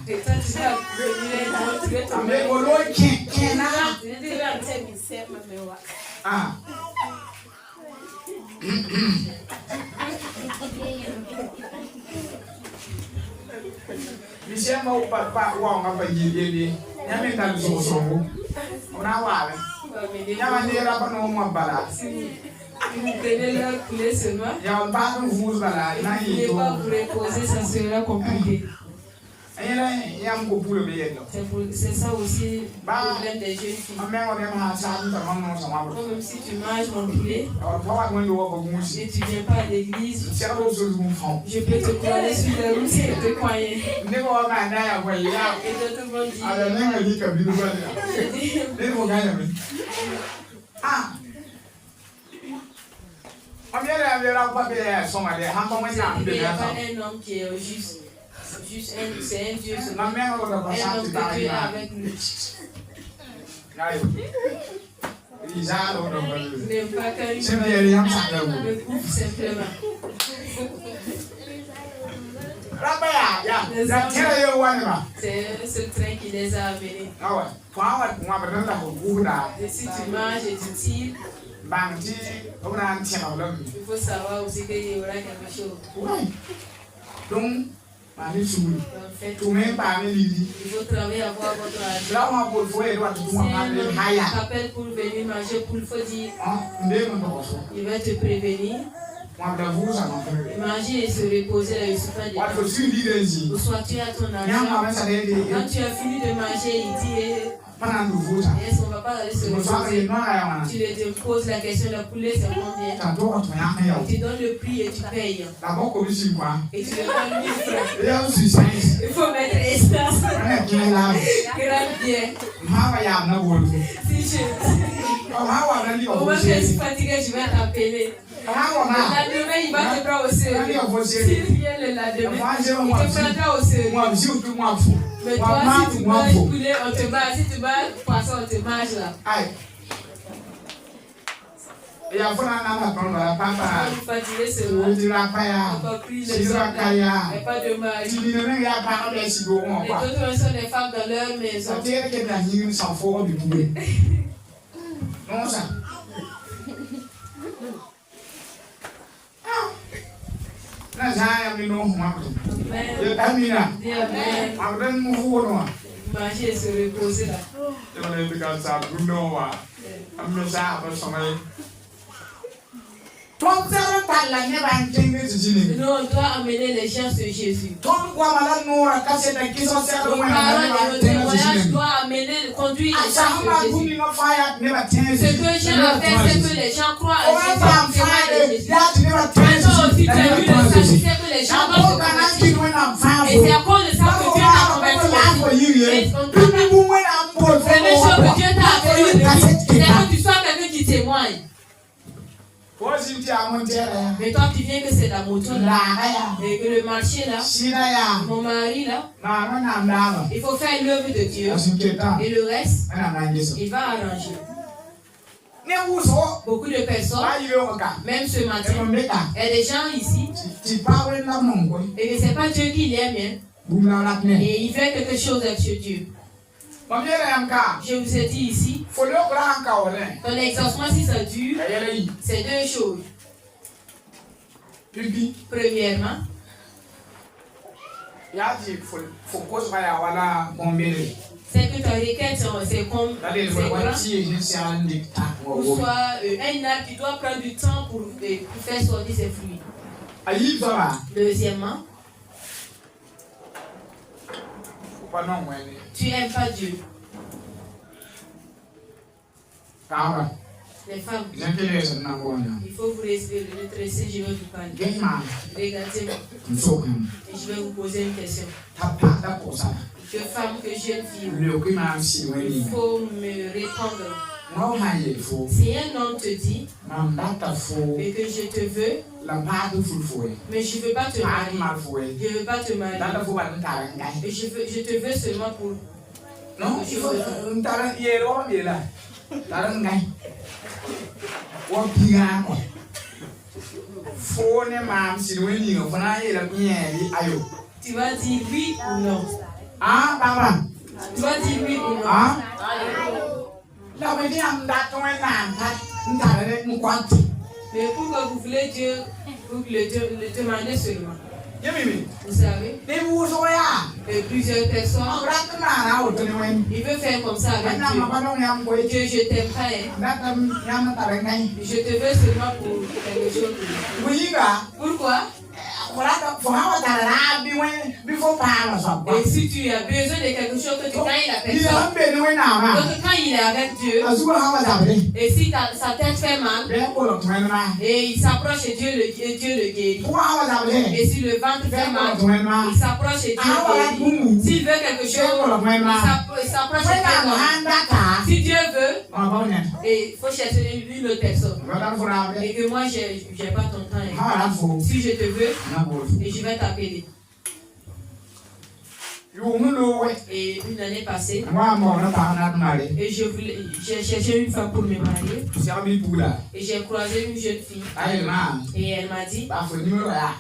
Et toi, tu vas venir Mais au loin, qui Ah. Michel m'a pas on va pas y aller. Dans le son. On a voir. Il y a un délai pas non moi bala. Si vous prenez leur poulet seulement, il y a un pas de vous bala. Il ne faut pas vous reposer, ça sera compliqué. C'est ça aussi le problème des jeunes filles. Même si tu manges mon poulet et tu ne viens pas à l'église, je peux te croire sur la route et te croyer. Et tout le monde dit, ah. Il n'y a pas un homme qui est juste c'est un Dieu. Un homme que Dieu est avec nous. Il n'aime pas quand il me coupe simplement. C'est ce train qui les a amenés. Et si tu manges et tu tires, il faut savoir aussi qu'il y aura quelque chose. Donc, il faut travailler à avoir votre argent. Si on t'appelle pour venir manger, il faut dire, il va te prévenir. Manger et se reposer là, il se fait des temps. Soit tu as ton argent. Quand tu as fini de manger, il dit, est-ce qu'on ne va pas aller se reposer? Tu lui poses la question, le poulet c'est combien? Tu donnes le prix et tu payes. Et tu lui donnes 1000 francs. Il faut mettre essence. Grave bien. Si je suis fatigué, je vais t'appeler. Le lendemain, il va te prendre au sérieux. S'il vient le lendemain, il te prendra au sérieux. Mais toi, si tu manges poulet, on te mange. Si tu manges poisson, on te mange là. Il y a pas fatigué seulement. On va prier les hommes. Il n'y a pas de mari. Les autres sont des femmes dans leur maison. Non, ça. Manger et se reposer là. Non, on doit amener les gens sur Jésus. Nos parents et nos témoignages doivent amener, conduire les gens sur Jésus. Ce que Jean a fait, c'est que les gens croient à Jésus. Maintenant aussi, tu as vu le salut, c'est que les gens doivent se convertir. Et c'est à cause de ça que Dieu t'a converti. Et la première chose que Dieu t'a appelé, c'est que tu sois quelqu'un qui témoigne. Mais toi tu viens que c'est la moto là et que le marché là, mon mari là, il faut faire l'œuvre de Dieu et le reste, il va arranger. Beaucoup de personnes, même ce matin, il y a des gens ici et que c'est pas Dieu qui les aime et il fait quelque chose avec ce Dieu. Je vous ai dit ici, ton exaucement, si ça dure, c'est deux choses. Premièrement, c'est que ta requête, c'est comme ou soit un arbre qui doit prendre du temps pour faire sortir ses fruits. Deuxièmement, tu n'aimes pas Dieu. Les femmes, il faut vous redresser, je vais vous parler. Regardez-moi. Et je vais vous poser une question. Que femme, que jeune fille, il faut me répondre. Si un homme te dit et que je te veux, mais je ne veux pas te marier, je ne veux pas te marier, et je te veux seulement pour... Non, il faut... Tu vas dire oui ou non. Ah, papa. Tu vas dire oui ou non. Ah. La médiane Mais pourquoi vous voulez Dieu, vous le demandez seulement. Vous savez, et plusieurs personnes, il veut faire comme ça avec Dieu. Dieu, je t'aimerais. Je te veux seulement pour quelque chose. Pourquoi? Et si tu as besoin de quelque chose que tu gagnes la personne, donc quand il est avec Dieu, et si sa tête fait mal, et il s'approche et Dieu le guérit. Et si le ventre fait mal, il s'approche et Dieu le guérit. S'il veut quelque chose, il s'approche et Dieu le guérit. Si Dieu veut, et il faut chercher une autre personne. Et que moi, je n'ai pas ton temps. Si je te veux, et je vais t'appeler. Et une année passée, et j'ai cherché une femme pour me marier. Et j'ai croisé une jeune fille. Et elle m'a dit,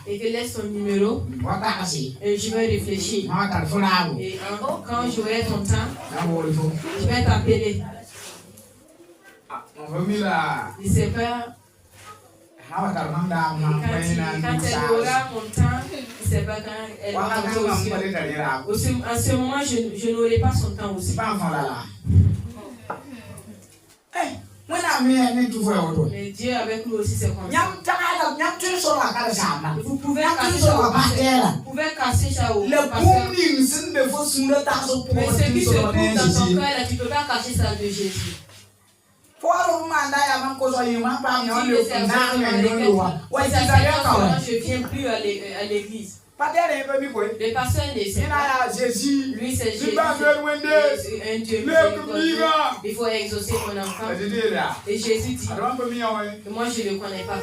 et que laisse ton numéro. Et je vais réfléchir. Et quand j'aurai ton temps, je vais t'appeler. Je ne sais pas. Quand elle aura mon temps, je ne sais pas quand elle va rentrer aussi. En ce moment, je n'aurai pas son temps aussi. Mais Dieu avec nous aussi, c'est comme ça. Vous pouvez casser ça au pasteur. Mais ce qui se trouve dans ton cœur, tu ne peux pas cacher ça de Jésus. Je viens plus à l'église. Le pasteur ne sait pas. Lui, c'est Jésus. Un Dieu. Il faut exaucer mon enfant. Et Jésus dit, moi je ne le connais pas.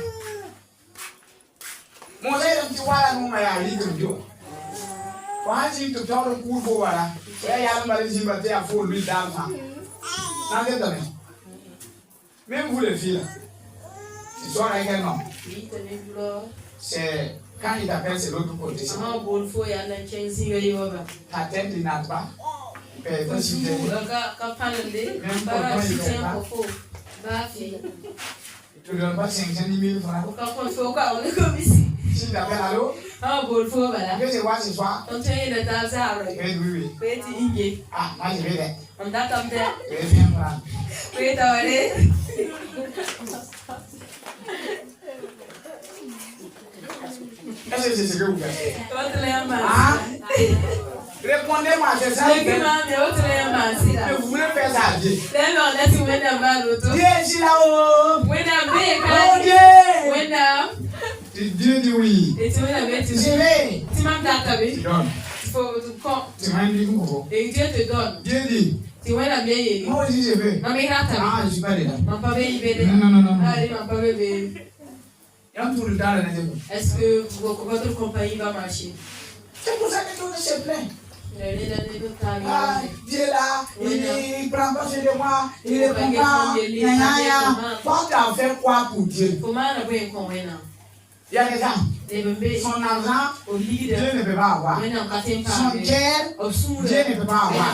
Même vous les filles, tu sois avec un homme. C'est quand il t'appelle, c'est l'autre côté. Ta tête n'a pas. Tu ne donnes pas 500 000 francs. Si tu appelles allô, que c'est quoi ce soir? Oui. Ah, moi je vais là. Je vais bien prendre. Est-ce que c'est ce que vous faites? Ah? Répondez-moi, c'est ça. Que vous voulez faire ça à Dieu. Dieu est ici là-haut. Oh Dieu. Dieu dit oui. Je vais. Tu donnes. Tu m'as dit beaucoup. Et Dieu te donne. Dieu dit. Moi aussi je vais. Ah, je suis pas dedans. Non. Est-ce que votre compagnie va marcher? C'est pour ça que tout se plaint. Ah, Dieu là, il prend pas soin de moi, il répond pas. Toi, tu as fait quoi pour Dieu? Il y a des gens, son argent, Dieu ne peut pas avoir. Son cœur, Dieu ne peut pas avoir.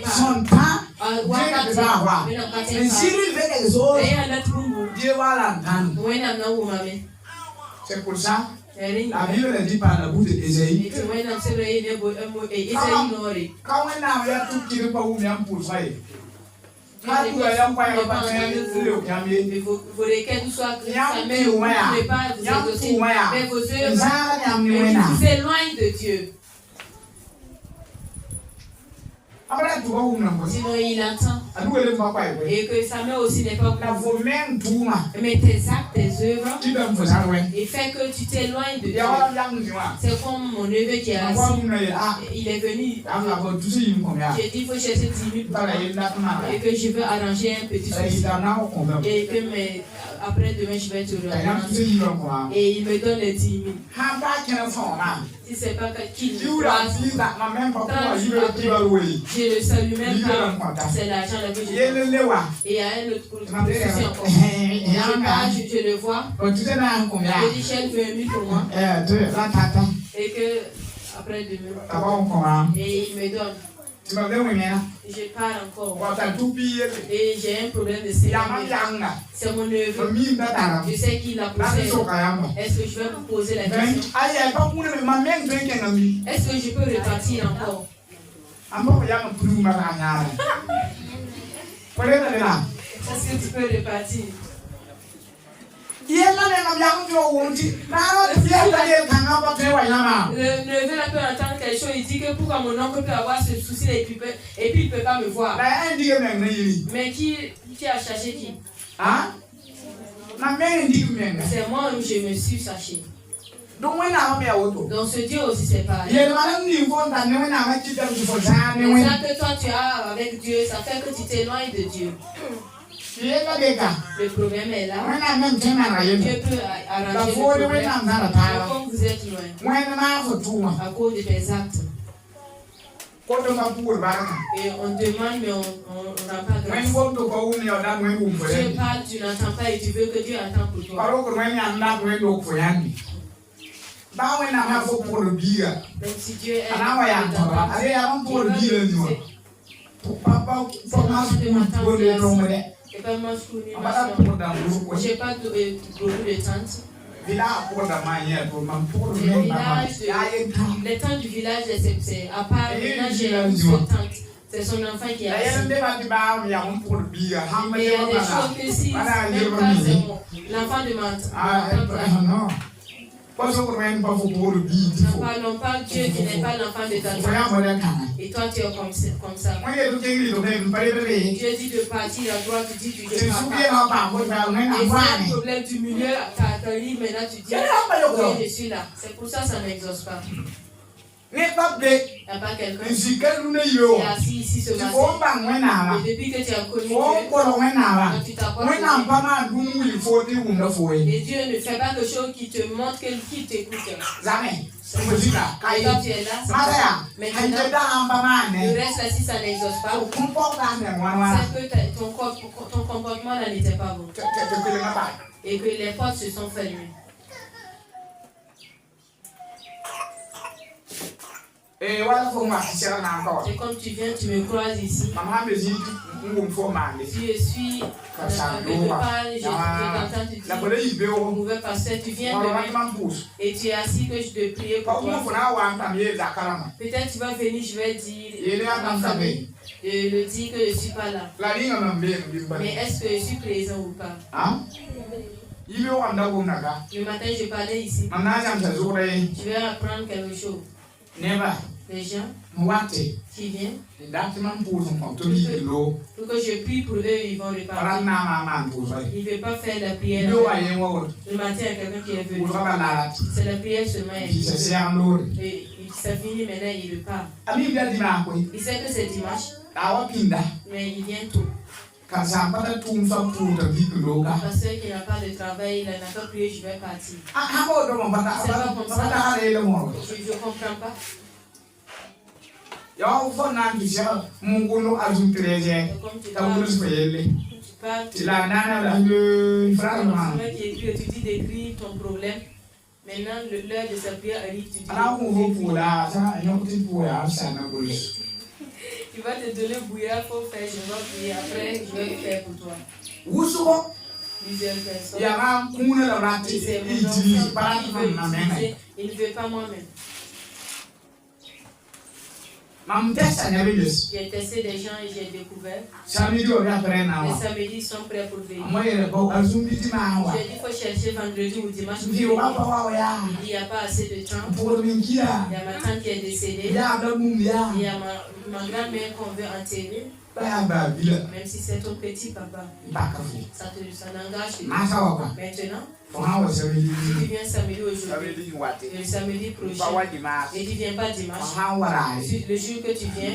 Son temps, Dieu ne peut pas avoir. Mais si lui fait quelque chose, Dieu va l'entendre. C'est pour ça, la Bible le dit par la bouche d'Ésaïe. Quand on a tout qui ne peut pas vous mettre pour ça. Vos requêtes soient fermées, vous ne pouvez pas vous exaucer, mais vos œuvres vous éloignent de Dieu. Sinon il entend. Et que sa main aussi n'est pas pour vous. Mais tes actes, tes œuvres, et fait que tu t'éloignes de Dieu. C'est comme mon neveu qui est assis. Il est venu. J'ai dit il faut chercher 10 000 et que je veux arranger un petit souci. Et que après demain je vais te rendre. Et il me donne les 10 000. Si c'est pas qu'il je le salue même pas. C'est l'argent là que je donne. Et il y a un autre souci encore. Je le vois. Je dis, Chelle veut 1 000 pour moi. Et que après demain. Et il me donne. Je pars encore. Et j'ai un problème de sécurité. C'est mon neveu. Je sais qu'il a posé. Est-ce que je vais vous poser la question? Est-ce que je peux repartir encore? Est-ce que tu peux repartir? Le neveu là peut entendre quelque chose, il dit que pourquoi mon oncle peut avoir ce souci et puis il ne peut pas me voir. Mais qui a cherché qui? C'est moi où je me suis cherché. Donc ce Dieu aussi c'est pareil. Mais ça que toi tu as avec Dieu, ça fait que tu t'éloignes de Dieu. Le problème est là. Dieu peut arranger le problème. Comme vous êtes loin. À cause de tes actes. Et on demande mais on n'a pas grâce. Dieu parle, tu n'entends pas et tu veux que Dieu attend pour toi. Même si Dieu est j'ai pas beaucoup de tentes. Les tentes du village, c'est à part maintenant j'ai une seule tente. C'est son enfant qui a assis. Mais il y a des choses que si, même pas c'est l'enfant de ma tante. N'parlons pas Dieu qui n'est pas l'enfant de ta tante. Et toi tu es comme ça. Dieu dit de partir à droite, tu dis tu ne pars pas. Et c'est un problème du milieu, ta vie, maintenant tu dis oui je suis là. C'est pour ça n'exauce pas. Il n'y a pas quelqu'un qui est assis ici ce matin. Et depuis que tu as connu Dieu, quand tu t'approches et Dieu ne fait pas quelque chose qui te montre qu'il t'écoute. Jamais. Et toi tu es là. Maintenant, le reste là si ça n'exauce pas, c'est que ton comportement là n'était pas bon. Et que les portes se sont fermées. Et comme tu viens, tu me croises ici. Si je suis quelque part, je t'entends te dire, mauvais pasteur, tu viens demain et tu es assis que je te prie pour toi. Peut-être tu vas venir, je vais dire à ma famille, le dire que je ne suis pas là. Mais est-ce que je suis présent ou pas? Le matin, je parlais ici. Je vais apprendre quelque chose. Les gens qui viennent, pour que je prie pour eux, ils vont repartir. Il ne veut pas faire la prière. Le matin, il y a quelqu'un qui est venu. C'est la prière seulement. Et ça finit maintenant, il repart. Il sait que c'est dimanche, mais il vient tôt. Parce qu'il n'a pas de travail, il n'a pas prié, je vais partir. C'est pas comme ça. Je ne comprends pas. Tu dis d'écrire ton problème. Maintenant, l'heure de sa prière arrive, tu dis. Tu vas te donner bouillard, il faut faire, je vais prier. Après, je vais le faire pour toi. Plusieurs personnes. C'est mon enfant. Il ne veut pas moi-même. J'ai testé des gens et j'ai découvert. Les samedis sont prêts pour venir. J'ai dit qu'il faut chercher vendredi ou dimanche. Il n'y a pas assez de temps. Il y a ma tante qui est décédée. Il y a ma grand-mère qu'on veut enterrer. Même si c'est ton petit papa, ça n'engage que. Maintenant, si tu viens samedi aujourd'hui, le samedi prochain, et tu ne viens pas dimanche, le jour que tu viens,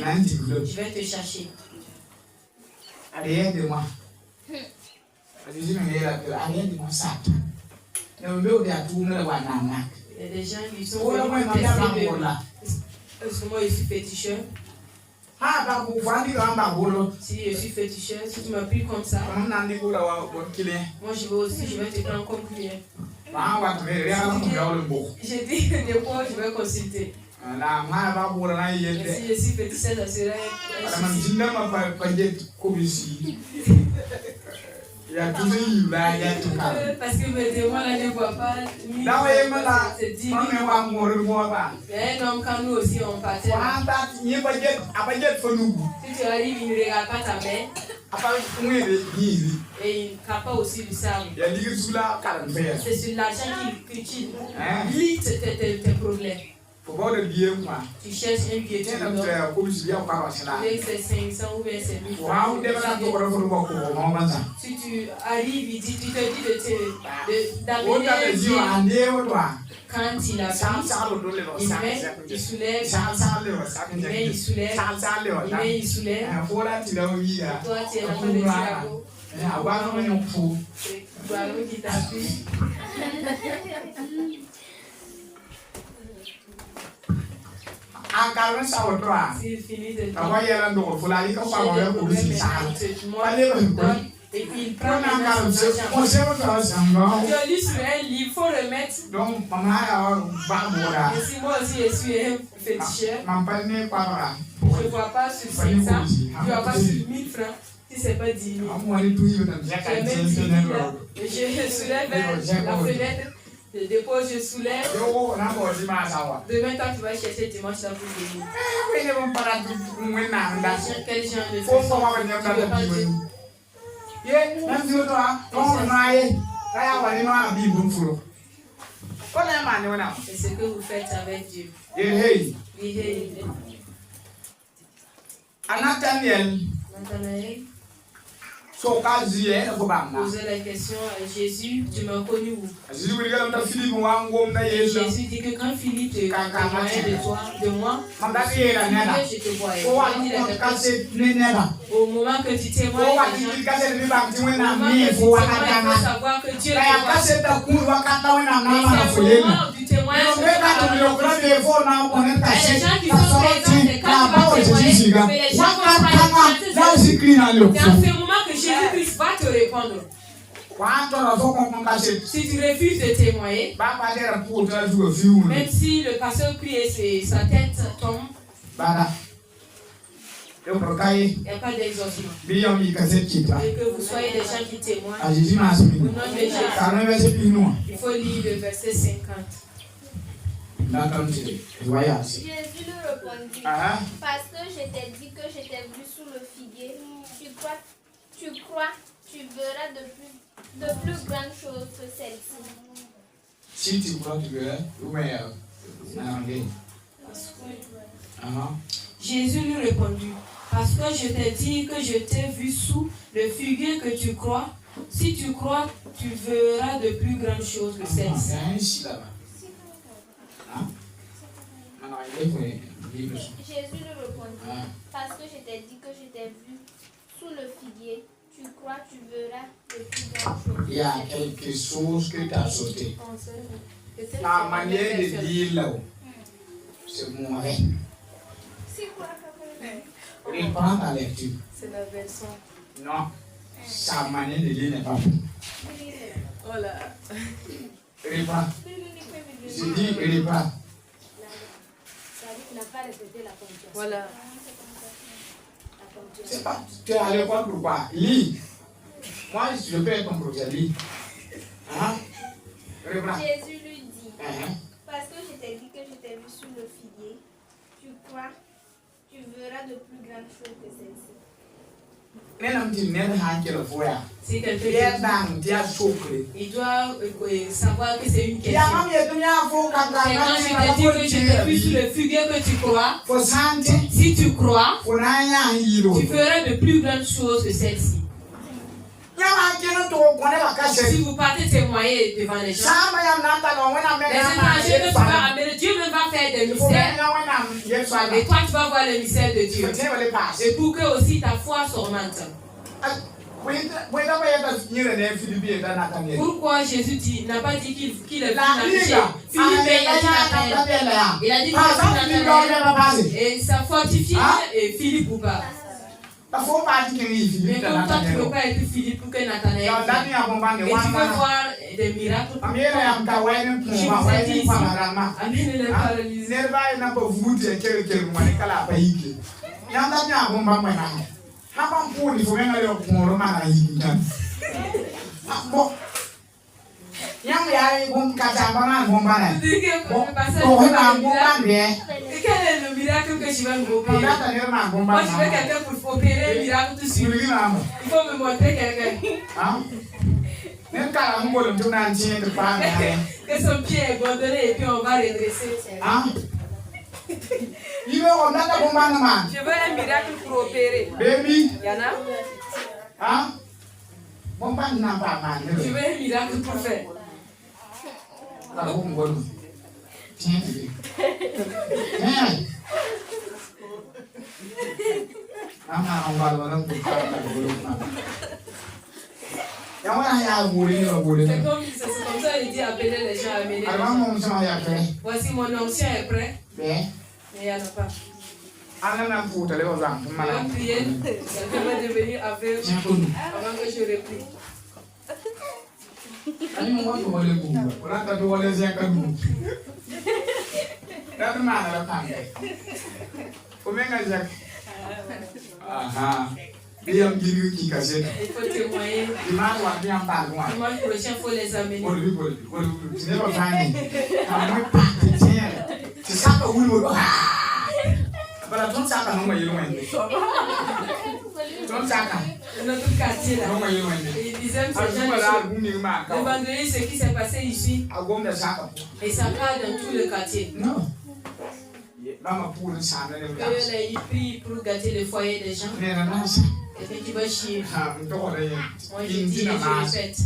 je vais te chercher. Aide-moi. Il y a des gens qui sont venus tester est-ce que moi je suis féticheur? Si je suis féticheur, si tu m'appuies comme ça, moi je vais te prendre comme client. J'ai dit des fois je vais consulter. Si je suis féticheur, ça serait un souci. Parce que mes démons là ne voient pas. Un homme quand nous aussi on partait. Si tu arrives, il ne regarde pas ta main. Et il ne capte pas aussi du sable. C'est sur l'argent qu'il lit tes problèmes. Tu cherches un billet, tu le donnes. C'est 500 ou bien c'est 1000 francs. Si tu arrives, tu te dis d'amener quand il a pris, il met, il soulève, il met, il soulève, il met, il soulève. Et toi, tu es là pour le diable. C'est Guarou qui t'appuie. S'il finit de temps, et puis il prend maintenant son argent. Je lis sur un livre, il faut remettre. Et si moi aussi je suis un féticheur, je ne vois pas sur 500, je ne vois pas sur 1000 francs. Si ce n'est pas 10 000. Je mets 10 000 là, et je soulève la fenêtre. Je dépose, je soulève. Demain, toi, tu vas chercher dimanche là pour venir. Quel genre de choses tu veux pas dire? C'est ce que vous faites avec Dieu. Nathanaël posez la question à Jésus, tu m'as connu où? Et Jésus dit que quand Philippe te témoignait de moi, je te voyais. Au moment que tu témoignes, il faut savoir que Dieu te voit. C'est au moment du témoignage que les gens qui sont présents, c'est quand tu vas témoigner, mais les gens vont prendre. C'est en ce moment que Jésus-Christ va te répondre. Si tu refuses de témoigner, même si le pasteur prie et sa tête tombe, il n'y a pas d'exaucement. Et que vous soyez des gens qui témoignent. Au nom de Jésus, il faut lire le verset 50. Jésus lui répondit, parce que je t'ai dit que je t'ai vu sous le figuier, tu crois, tu verras de plus grandes choses que celle-ci. Si tu crois, tu verras. Jésus lui répondit, parce que je t'ai dit que je t'ai vu sous le figuier que tu crois. Si tu crois, tu verras de plus grandes choses que celle-ci. Jésus lui répondit, parce que je t'ai dit que je t'ai vu sous le figuier, tu crois, tu verras de plus grandes choses. Il y a quelque chose que tu as sauté. La manière de dire là, c'est mauvais. Reprends ta lecture. C'est la version. Non, sa manière de dire n'est pas bonne. Voilà. Reprends. Je dis reprends. Il n'a pas répété la ponctuation. Voilà. C'est pas. Tu es allé voir pourquoi? Lis. Moi, je peux être ton projet. Lis. Jésus lui dit, parce que je t'ai dit que je t'ai vu sous le figuier, tu crois, tu verras de plus grandes choses que celle-ci. Si quelqu'un il doit savoir que c'est une question. C'est quand je te dis que je t'ai vu sous le figuier que tu crois. Si tu crois, tu feras de plus grandes choses que celle-ci. Si vous partez témoigner devant les gens, les étrangers que tu vas amener, Dieu même va faire des mystères. Et toi, tu vas voir le mystère de Dieu. Et pour que aussi ta foi s'augmente. Pourquoi Jésus n'a pas dit qu'il est venu afficher Philippe et Nathanaël? Il a dit qu'il est venu Nathanaël. Et ça fortifie Philippe ou pas? Il faut pas dire qu'il est Philippe. Mais comme toi, tu ne peux pas être Philippe pour que Nathanaël vienne. Et tu veux voir des miracles. Je vous ai dit ici, amenez les paralysés. Quel est le miracle que je vais vous opérer? Moi, je veux quelqu'un pour opérer le miracle tout de suite. Il faut me montrer quelqu'un. Que son pied est gondolé et puis on va redresser. Je veux un miracle pour opérer. Baby. Il y en a? Je veux un miracle pour faire. C'est comme ça il dit appeler les gens à amener les gens. Voici mon ancien est prêt. Mais il n'y en a pas. Il va prier. Quelqu'un va devenir aveugle avant que je réplique. Il faut témoigner. Dimanche prochain, il faut les amener. Notre quartier là. Ils disent le vendredi, ce qui s'est passé ici. Et ça part dans tout le quartier. Il prie pour gâter le foyer des gens. Quelqu'un qui va chier. Moi je dis et je répète.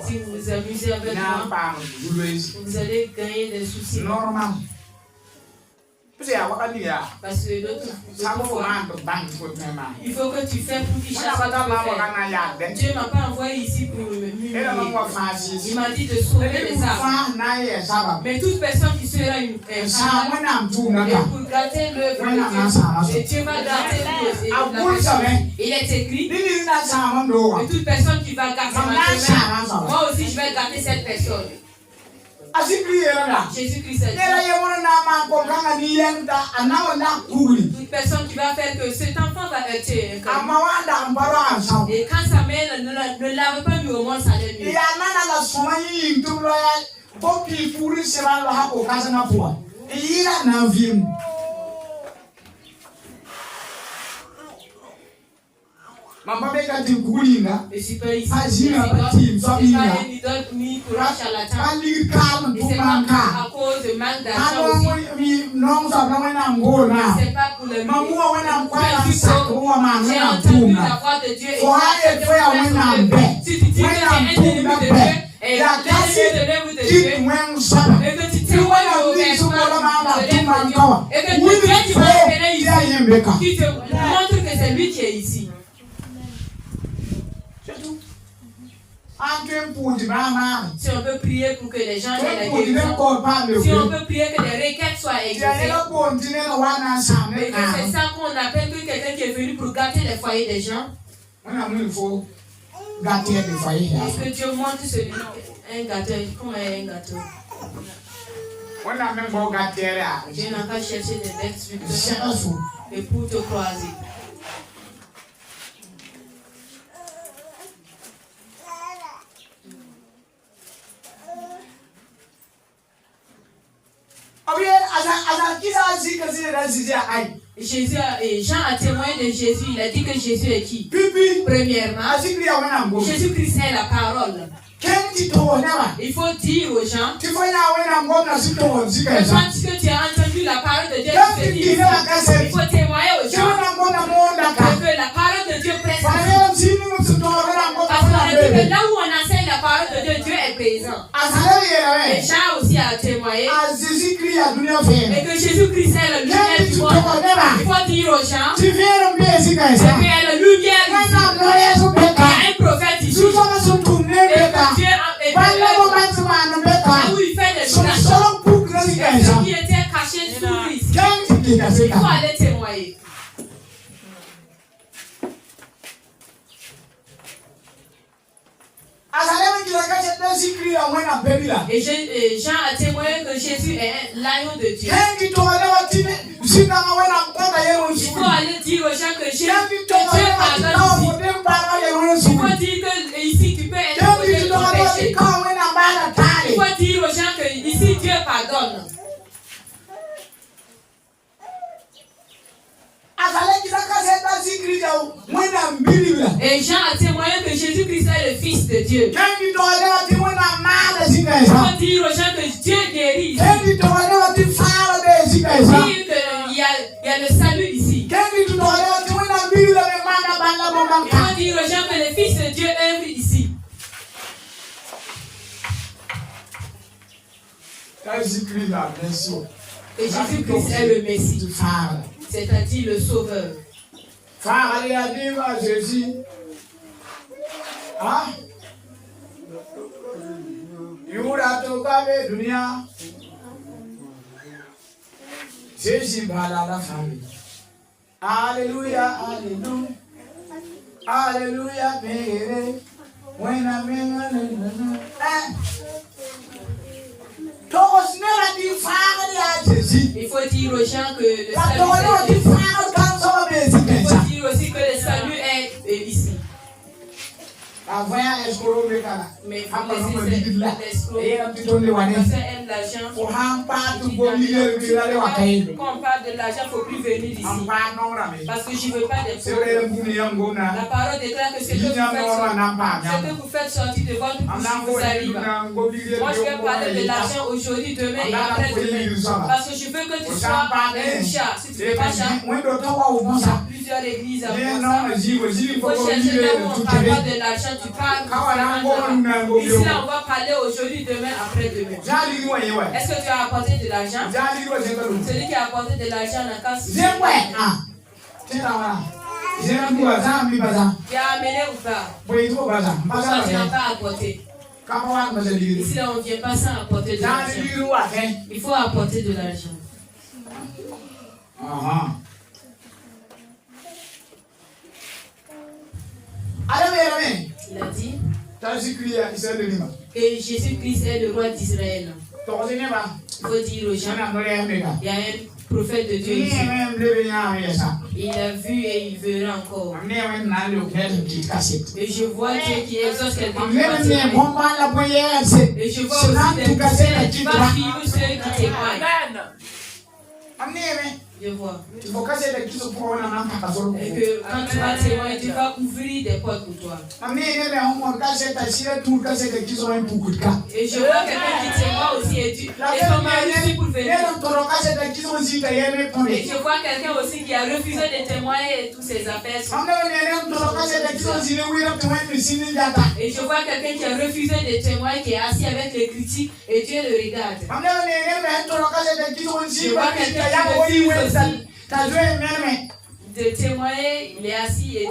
Si vous vous amusez avec moi, vous allez gagner des soucis. Parce que l'autre fois, il faut que tu fasses pour qu'il chasse ce que tu fais. Dieu ne m'a pas envoyé ici pour m'humilier. Il m'a dit de sauver les âmes. Mais toute personne qui sera une femme, et pour gâter l'œuvre de Dieu, et Dieu va gâter l'œuvre. Il est écrit, et toute personne qui va gâter ma semaine, moi aussi je vais gâter cette personne. Jésus-Christ a dit. Toute personne qui va faire que cet enfant va être et quand sa mère ne l'avait pas mis au monde, ça allait mieux. Je suis pas ici. C'est pas une idole ni pour un charlatan. Et c'est pas à cause de manque d'argent aussi. C'est pas pour le j'ai entendu la voix de Dieu et si tu dis que tu es un ennemi de Dieu et l'ennemi de Dieu et que tu témoignes au versement de l'Évangile et que Dieu qui va opérer ici, qui te montre que c'est lui qui est ici. Si on peut prier pour que les gens aient la guérison, si on peut prier que les requêtes soient exaucées, et que c'est ça qu'on appelle que quelqu'un qui est venu pour gâter les foyers des gens, est-ce que Dieu montre celui un gâteau, comment est un gâteau? Dieu n'a pas cherché des destructeurs et pour te croiser. Jean a témoigné de Jésus. Il a dit que Jésus est qui? Premièrement, Jésus-Christ est la parole. Il faut dire aux gens que quand tu as entendu la parole de Dieu, il faut témoigner aux gens que la parole de Dieu presse. Parce qu'on a dit que là où on enseigne la parole de Dieu, Dieu est présent. Et Jean aussi a témoigné et que Jésus-Christ est le lumière du monde. Il faut dire aux gens que c'est la lumière ici. Il y a un prophète ici. Et que Dieu où il fait des miracles. Ce qui était caché sous lui ici. Il faut aller témoigner. Et Jean a témoigné que Jésus est l'agneau de Dieu. Il faut aller dire aux gens que Dieu pardonne ici. Il faut dire que ici tu peux être protégé de ton péché. Il faut dire aux gens que ici Dieu pardonne. Et Jean a témoigné que Jésus-Christ est le Fils de Dieu. Il faut dire aux gens que Dieu guérit ici. Il y a le salut ici. Il faut dire aux gens que le Fils de Dieu œuvre ici. Et Jésus-Christ est le Messie, c'est-à-dire le Sauveur. Jésus. Ah? Jésus va la famille. Alléluia, alléluia. Alléluia, il faut dire aux gens que le salut est ici. Il faut dire aussi que le salut est ici. Mais l'escroc aime l'argent. Quand on parle de l'argent, il ne faut plus venir ici. Parce que je ne veux pas des pauvres. La parole déclare que ce que vous faites sortir de votre bouche vous arrive. Moi, je vais parler de l'argent aujourd'hui, demain et après-demain. Parce que je veux que tu sois un chat. Si tu ne veux pas chat, plusieurs églises avant ça. Il faut chercher là où on ne parle pas de l'argent. Tu parles. Ici, là, on va parler aujourd'hui, demain, après-demain. Est-ce que tu as apporté de l'argent? Celui qui a apporté de l'argent n'a qu'à se... Tu as amené ou pas? Ça, tu n'as pas apporté. Ici, là, on ne vient pas sans apporter de l'argent. Il faut apporter de l'argent. Il a dit que Jésus-Christ est le roi d'Israël. Il faut dire aux gens, il y a un prophète de Dieu ici. Il a vu et il verra encore. Et je vois Dieu qui exauce quelqu'un qui va témoigner. Et je vois aussi des personnes qui vont suivre ceux qui témoignent. Je vois. Et que quand tu vas témoigner, tu vas ouvrir des portes pour toi. Et je vois quelqu'un qui témoigne aussi et tu es aussi pour venir. Et je vois quelqu'un aussi qui a refusé de témoigner et toutes ses affaires. Et je vois quelqu'un qui a refusé de témoigner, qui est assis avec les critiques et Dieu le regarde. Je vois quelqu'un qui refuse aussi de témoigner, il est assis et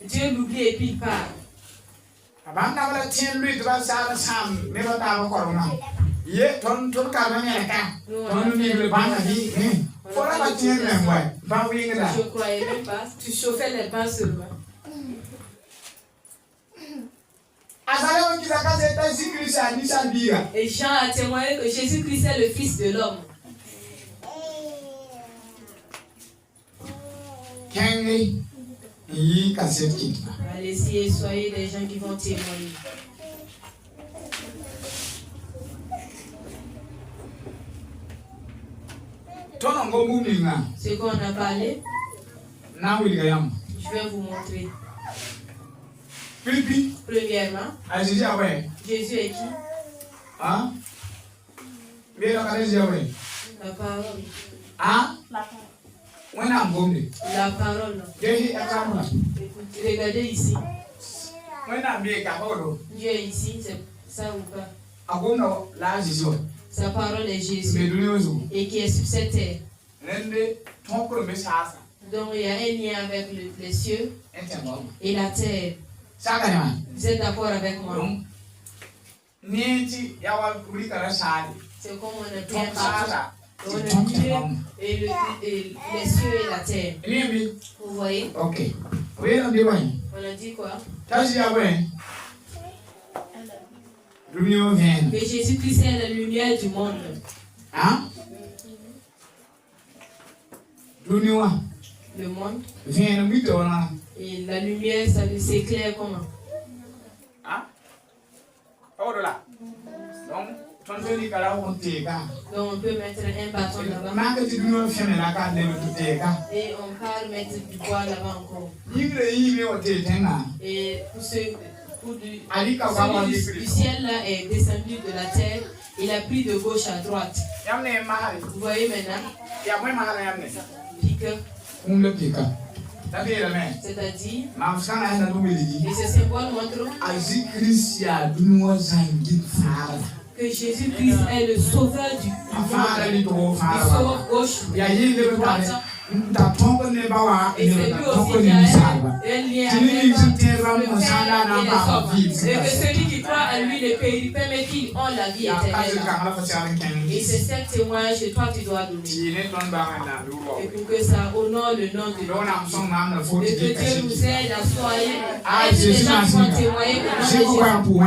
Dieu l'oublie et puis il part. Je croyais même pas, tu chauffais les bains seulement. Et Jean a témoigné que Jésus-Christ est le Fils de l'homme. Allez-y et soyez des gens qui vont témoigner. Ce qu'on a parlé, je vais vous montrer. Premièrement, Jésus est qui? La parole. La parole. Regardez ici. Dieu est ici, c'est ça ou pas? Sa parole est Jésus et qui est sur cette terre. Donc il y a un lien avec les cieux et la terre. Vous êtes d'accord avec moi? C'est comme on a bien partout. On a Dieu et les cieux et la terre. Vous voyez? Ok. On a dit quoi? Que Jésus-Christ est la lumière du monde. Hein? Le monde. Et la lumière, ça s'éclaire comment? Hein? Oh là. Donc on peut mettre un bâton là-bas. Et on peut mettre du bois là-bas encore. Et pour celui du ciel là est descendu de la terre, il a pris de gauche à droite. Vous voyez maintenant? Piqueur. C'est-à-dire, et ce symbole montre que Jésus-Christ est le sauveur du monde. Il sauve gauche et droite. Et c'est lui aussi qui a un lien avec le Père et les hommes. Et que celui qui croit à lui ne périt pas, mais qui ont la vie éternelle. Et c'est ce témoignage que toi tu dois donner. Et pour que ça honore le nom de Dieu. Et que Dieu nous aide à soigner. Est-ce que les gens qui vont témoigner pour